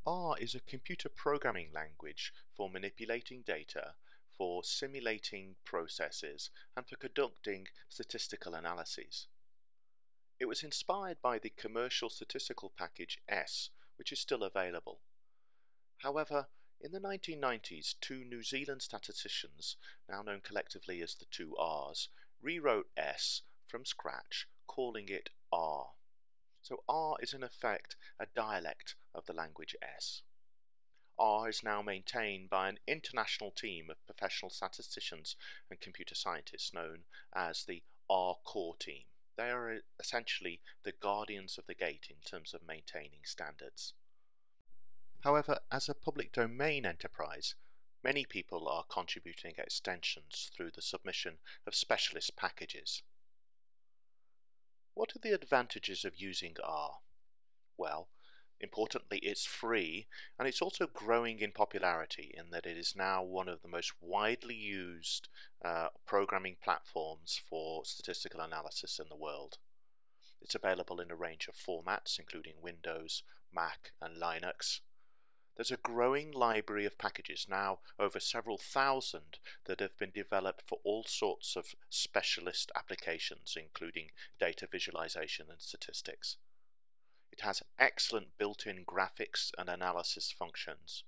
R is a computer programming language for manipulating data, for simulating processes, and for conducting statistical analyses. It was inspired by the commercial statistical package S, which is still available. However, in the 1990s, two New Zealand statisticians, now known collectively as the two Rs, rewrote S from scratch, calling it R. So R is in effect a dialect of the language S. R is now maintained by an international team of professional statisticians and computer scientists known as the R Core team. They are essentially the guardians of the gate in terms of maintaining standards. However, as a public domain enterprise, many people are contributing extensions through the submission of specialist packages. What are the advantages of using R? Well, importantly, it's free, and it's also growing in popularity in that it is now one of the most widely used programming platforms for statistical analysis in the world. It's available in a range of formats, including Windows, Mac, and Linux. There's a growing library of packages, now over several thousand, that have been developed for all sorts of specialist applications, including data visualization and statistics. It has excellent built-in graphics and analysis functions.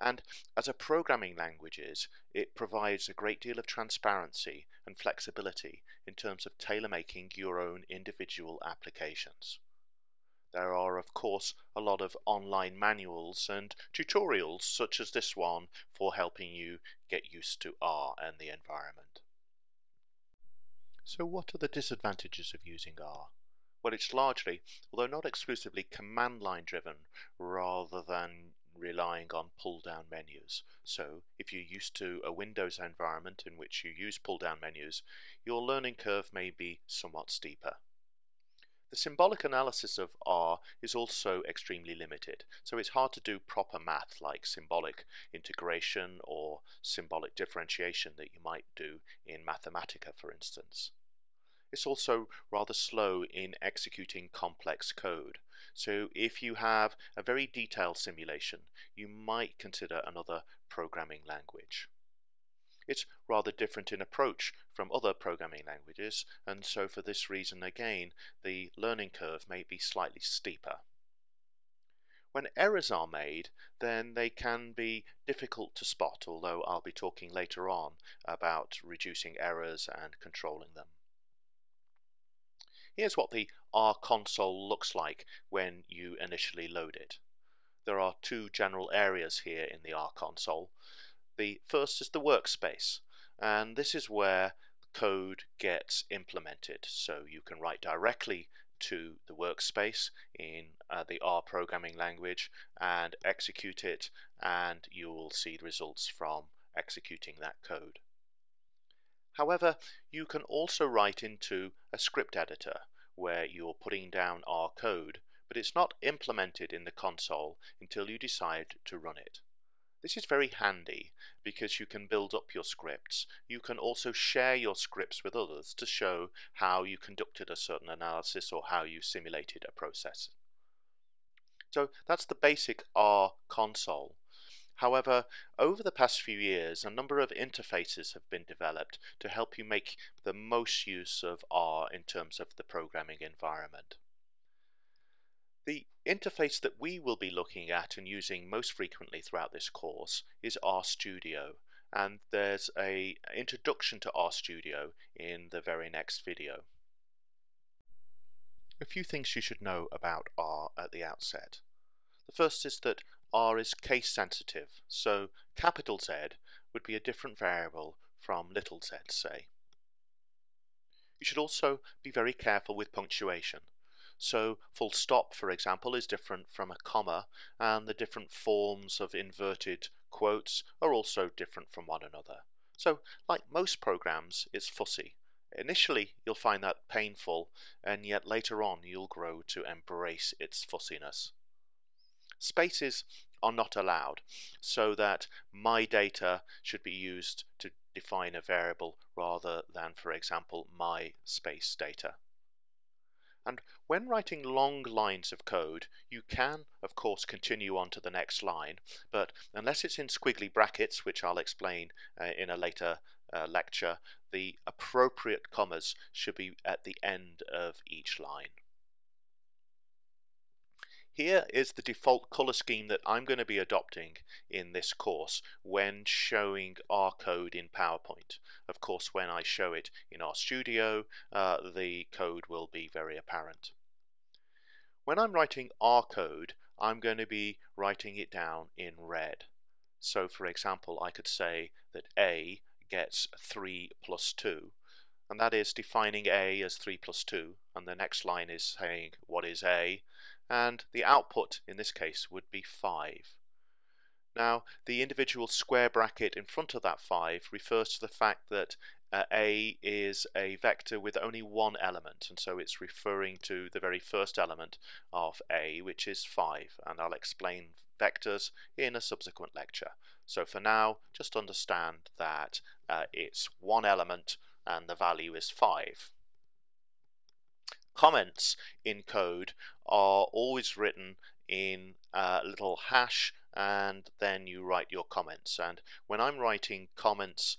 And as a programming language, it provides a great deal of transparency and flexibility in terms of tailor-making your own individual applications. There are, of course, a lot of online manuals and tutorials such as this one for helping you get used to R and the environment. So what are the disadvantages of using R? Well, it's largely, although not exclusively, command line driven rather than relying on pull down menus. So if you're used to a Windows environment in which you use pull down menus, your learning curve may be somewhat steeper. The symbolic analysis of R is also extremely limited, so it's hard to do proper math like symbolic integration or symbolic differentiation that you might do in Mathematica, for instance. It's also rather slow in executing complex code. So if you have a very detailed simulation, you might consider another programming language. It's rather different in approach from other programming languages, and so for this reason again, the learning curve may be slightly steeper. When errors are made, then they can be difficult to spot, although I'll be talking later on about reducing errors and controlling them. Here's what the R console looks like when you initially load it. There are two general areas here in the R console. The first is the workspace, and this is where code gets implemented. So you can write directly to the workspace in the R programming language and execute it, and you will see the results from executing that code. However, you can also write into a script editor where you're putting down R code, but it's not implemented in the console until you decide to run it. This is very handy because you can build up your scripts. You can also share your scripts with others to show how you conducted a certain analysis or how you simulated a process. So that's the basic R console. However, over the past few years, a number of interfaces have been developed to help you make the most use of R in terms of the programming environment. The interface that we will be looking at and using most frequently throughout this course is RStudio, and there's an introduction to RStudio in the very next video. A few things you should know about R at the outset. The first is that R is case sensitive, so capital Z would be a different variable from little z, say. You should also be very careful with punctuation. So full stop, for example, is different from a comma, and the different forms of inverted quotes are also different from one another. So, like most programs, it's fussy. Initially, you'll find that painful, and yet later on you'll grow to embrace its fussiness. Spaces are not allowed, so that my data should be used to define a variable rather than, for example, my space data. And when writing long lines of code, you can, of course, continue on to the next line, but unless it's in squiggly brackets, which I'll explain in a later lecture, the appropriate commas should be at the end of each line. Here is the default color scheme that I'm going to be adopting in this course when showing R code in PowerPoint. Of course, when I show it in RStudio, the code will be very apparent. When I'm writing R code, I'm going to be writing it down in red. So for example, I could say that A gets 3 plus 2, and that is defining A as 3 plus 2, and the next line is saying what is A, and the output in this case would be 5. Now, the individual square bracket in front of that 5 refers to the fact that A is a vector with only one element, and so it's referring to the very first element of A, which is 5, and I'll explain vectors in a subsequent lecture. So for now, just understand that it's one element and the value is 5. Comments in code are always written in a little hash, and then you write your comments. And when I'm writing comments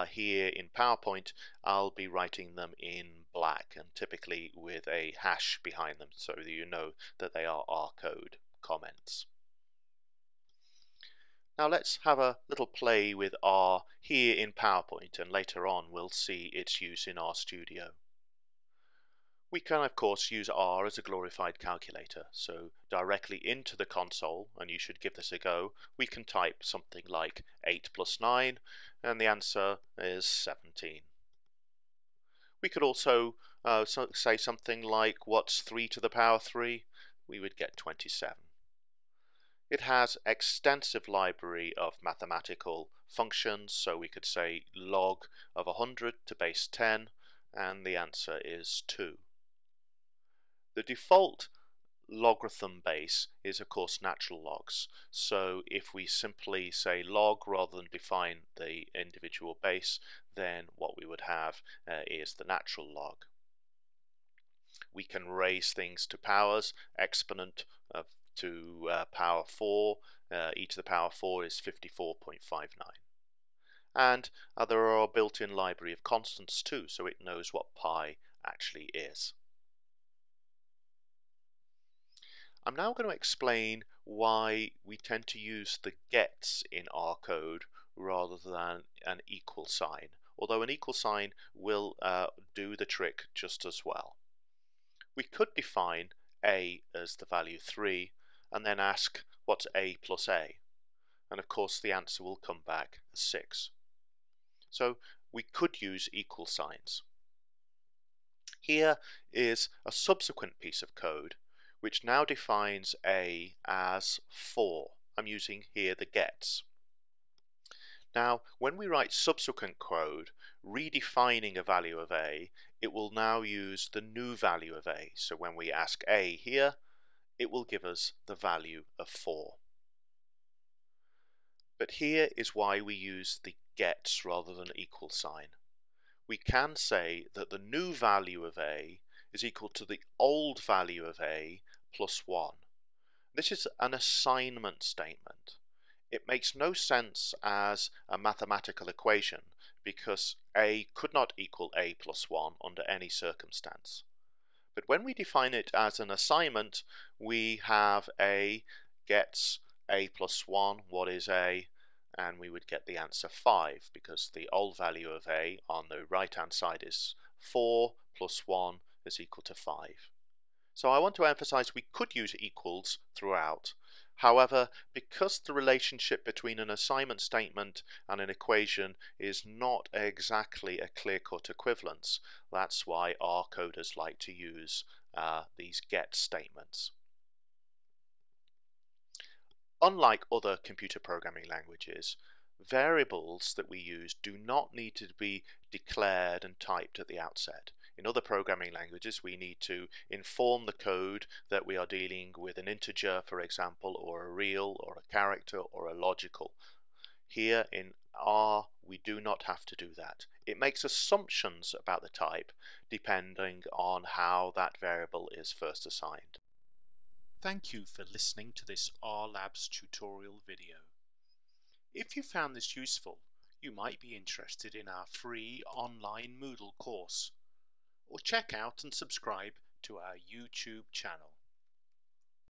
here in PowerPoint, I'll be writing them in black and typically with a hash behind them so that you know that they are R code comments. Now let's have a little play with R here in PowerPoint, and later on we'll see its use in RStudio. We can of course use R as a glorified calculator, so directly into the console, and you should give this a go, we can type something like 8 plus 9 and the answer is 17. We could also say something like what's 3 to the power 3? We would get 27. It has extensive library of mathematical functions, so we could say log of 100 to base 10 and the answer is 2. The default logarithm base is of course natural logs, so if we simply say log rather than define the individual base, then what we would have is the natural log. We can raise things to powers, exponent to power 4, e to the power 4 is 54.59. And there are a built-in library of constants too, so it knows what pi actually is. I'm now going to explain why we tend to use the gets in R code rather than an equal sign, although an equal sign will do the trick just as well. We could define A as the value 3 and then ask what's A plus A, and of course the answer will come back as 6. So we could use equal signs. Here is a subsequent piece of code which now defines A as 4. I'm using here the gets. Now, when we write subsequent code, redefining a value of A, it will now use the new value of A. So when we ask A here, it will give us the value of 4. But here is why we use the gets rather than equal sign. We can say that the new value of A is equal to the old value of A plus 1. This is an assignment statement. It makes no sense as a mathematical equation because A could not equal A plus 1 under any circumstance. But when we define it as an assignment, we have A gets A plus 1, what is A? And we would get the answer 5 because the old value of A on the right hand side is 4 plus 1 is equal to 5. So I want to emphasize we could use equals throughout. However, because the relationship between an assignment statement and an equation is not exactly a clear-cut equivalence, that's why R coders like to use these get statements. Unlike other computer programming languages, variables that we use do not need to be declared and typed at the outset. In other programming languages, we need to inform the code that we are dealing with an integer, for example, or a real, or a character, or a logical. Here in R, we do not have to do that. It makes assumptions about the type depending on how that variable is first assigned. Thank you for listening to this R Labs tutorial video. If you found this useful, you might be interested in our free online Moodle course, or check out and subscribe to our YouTube channel.